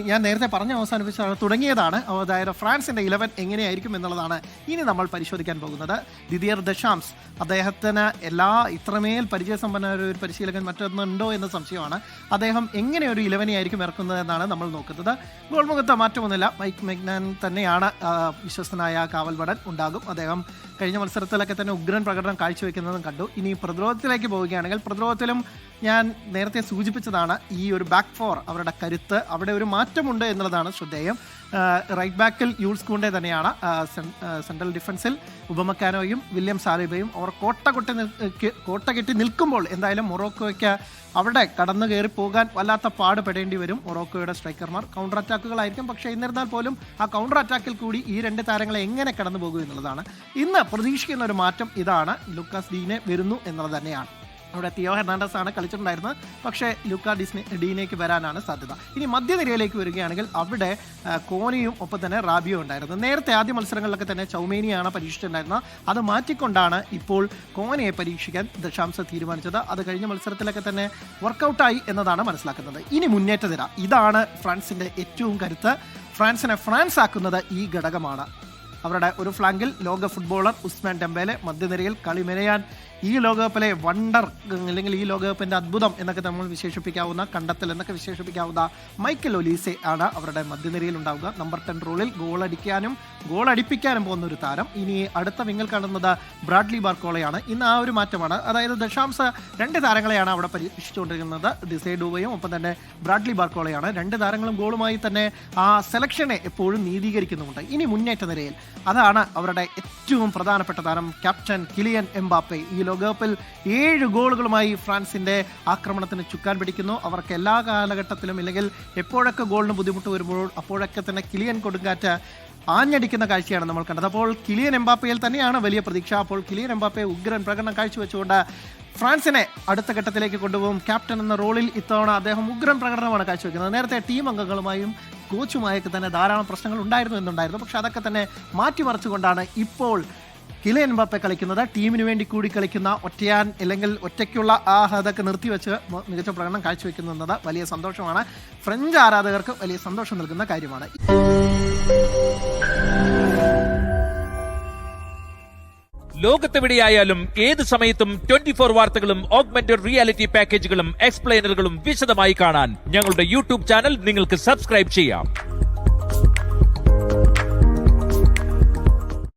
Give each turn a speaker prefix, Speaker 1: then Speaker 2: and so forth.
Speaker 1: ഞാൻ നേരത്തെ പറഞ്ഞ് അവസാനിപ്പിച്ചാണ് തുടങ്ങിയതാണ്. അതായത് ഫ്രാൻസിൻ്റെ 11 എങ്ങനെയായിരിക്കും എന്നുള്ളതാണ് ഇനി നമ്മൾ പരിശോധിക്കാൻ പോകുന്നത്. ദിദിയർ ദശാംസ് അദ്ദേഹത്തിന് ഇത്രമേൽ പരിചയസമ്പന്നമായ ഒരു പരിശീലകൻ മറ്റൊന്നുണ്ടോ എന്ന സംശയമാണ്. അദ്ദേഹം എങ്ങനെ ഒരു 11 ആയിരിക്കും ഇറക്കുന്നത് എന്നാണ് നമ്മൾ നോക്കുന്നത്. ഗോൾമുഖത്ത് മാറ്റമൊന്നുമില്ല, മൈക്ക് മെഗ്നാൻ തന്നെയാണ് വിശ്വസ്തനായ കാവൽപടൻ ഉണ്ടാകും. അദ്ദേഹം കഴിഞ്ഞ മത്സരത്തിലൊക്കെ തന്നെ ഉഗ്രൻ പ്രകടനം കാഴ്ചവെക്കുന്നതും കണ്ടു. ഇനി പ്രതിരോധത്തിലേക്ക് പോവുകയാണെങ്കിൽ പ്രതിരോധത്തിലും ഞാൻ നേരത്തെ സൂചിപ്പിച്ചതാണ് ഈ ഒരു ബാക്ക് ഫോർ അവരുടെ കരുത്ത്, അവിടെ ഒരു മാറ്റമുണ്ട് എന്നുള്ളതാണ് ശ്രദ്ധേയം. റൈറ്റ് ബാക്കിൽ യൂൾസ് കൂണ്ടെ തന്നെയാണ്, സെൻട്രൽ ഡിഫൻസിൽ ഉപമക്കാനോയും വില്യം സാലിബയും അവർ കോട്ട കെട്ടി നിൽക്കുമ്പോൾ എന്തായാലും മൊറോക്കോയ്ക്ക് അവിടെ കടന്നു കയറി പോകാൻ വല്ലാത്ത പാടുപെടേണ്ടി വരും. മൊറോക്കോയുടെ സ്ട്രൈക്കർമാർ കൗണ്ടർ അറ്റാക്കുകളായിരിക്കും, പക്ഷേ എന്നിരുന്നാൽ പോലും ആ കൗണ്ടർ അറ്റാക്കിൽ കൂടി ഈ രണ്ട് താരങ്ങളെ എങ്ങനെ കടന്നു പോകും എന്നുള്ളതാണ്. ഇന്ന് പ്രതീക്ഷിക്കുന്ന ഒരു മാറ്റം ഇതാണ്, ലൂക്കാസ് ഡീനെ വരുന്നു എന്നുള്ളത് തന്നെയാണ്. അവിടെ തിയോ ഹെർണാണ്ടസ് ആണ് കളിച്ചിട്ടുണ്ടായിരുന്നത്, പക്ഷേ ലൂക്ക ഡീനേക്ക് വരാനാണ് സാധ്യത. ഇനി മധ്യനിരയിലേക്ക് വരികയാണെങ്കിൽ അവിടെ കോനിയും ഒപ്പം തന്നെ റാബിയോ ഉണ്ടായിരുന്നു. നേരത്തെ ആദ്യ മത്സരങ്ങളിലൊക്കെ തന്നെ ചൗമേനിയാണ് പരീക്ഷിച്ചിട്ടുണ്ടായിരുന്നത്. അത് മാറ്റിക്കൊണ്ടാണ് ഇപ്പോൾ കോനയെ പരീക്ഷിക്കാൻ ദശാംശ തീരുമാനിച്ചത്. അത് കഴിഞ്ഞ മത്സരത്തിലൊക്കെ തന്നെ വർക്കൗട്ടായി എന്നതാണ് മനസ്സിലാക്കുന്നത്. ഇനി മുന്നേറ്റ നിര, ഇതാണ് ഫ്രാൻസിൻ്റെ ഏറ്റവും കരുത്ത്. ഫ്രാൻസിനെ ഫ്രാൻസ് ആക്കുന്നത് ഈ ഘടകമാണ്. അവരുടെ ഒരു ഫ്ലാങ്കിൽ ലോക ഫുട്ബോളർ ഉസ്മാൻ ഡെംബേലെ, മധ്യനിരയിൽ കളിമെനയാൻ ഈ ലോകകപ്പിലെ വണ്ടർ അല്ലെങ്കിൽ ഈ ലോകകപ്പിൻ്റെ അത്ഭുതം എന്നൊക്കെ നമ്മൾ വിശേഷിപ്പിക്കാവുന്ന, കണ്ടെത്തൽ എന്നൊക്കെ വിശേഷിപ്പിക്കാവുന്ന മൈക്കൽ ഒലീസെ ആണ് അവരുടെ മധ്യനിരയിൽ ഉണ്ടാവുക. നമ്പർ 10 റോളിൽ ഗോളടിപ്പിക്കാനും പോകുന്ന ഒരു താരം. ഇനി അടുത്ത വിങ്ങിൽ കാണുന്നത് ബ്രാഡ്ലി ബാർക്കോളയാണ്. ഇന്ന് ആ ഒരു മാറ്റമാണ്, അതായത് ദശാംശ 2 താരങ്ങളെയാണ് അവിടെ പരീക്ഷിച്ചുകൊണ്ടിരിക്കുന്നത്. ഡിസൈഡോവയും ഒപ്പം തന്നെ ബ്രാഡ്ലി ബാർക്കോളയാണ്. 2 താരങ്ങളും ഗോളുമായി തന്നെ ആ സെലക്ഷനെ എപ്പോഴും നീതീകരിക്കുന്നുമുണ്ട്. ഇനി മുന്നേറ്റ നിരയിൽ അതാണ് അവരുടെ ഏറ്റവും പ്രധാനപ്പെട്ട താരം ക്യാപ്റ്റൻ കിലിയൻ എംബാപ്പെ. ഈ ലോകകപ്പിൽ 7 ഗോളുകളുമായി ഫ്രാൻസിന്റെ ആക്രമണത്തിന് ചുക്കാൻ പിടിക്കുന്നു. അവർക്ക് എല്ലാ കാലഘട്ടത്തിലും ഇല്ലെങ്കിൽ എപ്പോഴൊക്കെ ഗോളിന് ബുദ്ധിമുട്ട് വരുമ്പോൾ അപ്പോഴൊക്കെ തന്നെ കിലിയൻ കൊടുങ്കാറ്റ് ആഞ്ഞടിക്കുന്ന കാഴ്ചയാണ് നമ്മൾ കണ്ടത്. അപ്പോൾ കിലിയൻ എംബാപ്പയിൽ തന്നെയാണ് വലിയ പ്രതീക്ഷ. അപ്പോൾ കിലിയൻ എംബാപ്പെ ഉഗ്രൻ പ്രകടനം കാഴ്ചവെച്ചുകൊണ്ട് ഫ്രാൻസിനെ അടുത്ത ഘട്ടത്തിലേക്ക് കൊണ്ടുപോകും. ക്യാപ്റ്റൻ എന്ന റോളിൽ ഇത്തവണ അദ്ദേഹം ഉഗ്രൻ പ്രകടനമാണ് കാഴ്ചവെക്കുന്നത്. നേരത്തെ ടീം അംഗങ്ങളുമായും കോച്ചുമായൊക്കെ തന്നെ ധാരാളം പ്രശ്നങ്ങൾ ഉണ്ടായിരുന്നു. പക്ഷെ അതൊക്കെ തന്നെ മാറ്റിമറിച്ചുകൊണ്ടാണ് ഇപ്പോൾ കിലിയൻ എംബാപ്പെ കളിക്കുന്നത്. ടീമിന് വേണ്ടി കൂടി കളിക്കുന്ന ഒറ്റയാൻ അല്ലെങ്കിൽ ഒറ്റയ്ക്കുള്ള അതൊക്കെ നിർത്തിവെച്ച് മികച്ച പ്രകടനം കാഴ്ചവെക്കുന്നത് വലിയ സന്തോഷമാണ്. ഫ്രഞ്ച് ആരാധകർക്ക് വലിയ സന്തോഷം നൽകുന്ന കാര്യമാണ്.
Speaker 2: ലോകത്തെവിടെയായാലും ഏത് സമയത്തും 24 വാർത്തകളും ഓഗ്മെന്റഡ് റിയാലിറ്റി പാക്കേജുകളും എക്സ്പ്ലെയിനറുകളും വിശദമായി കാണാൻ ഞങ്ങളുടെ യൂട്യൂബ് ചാനൽ നിങ്ങൾക്ക് സബ്സ്ക്രൈബ് ചെയ്യാം.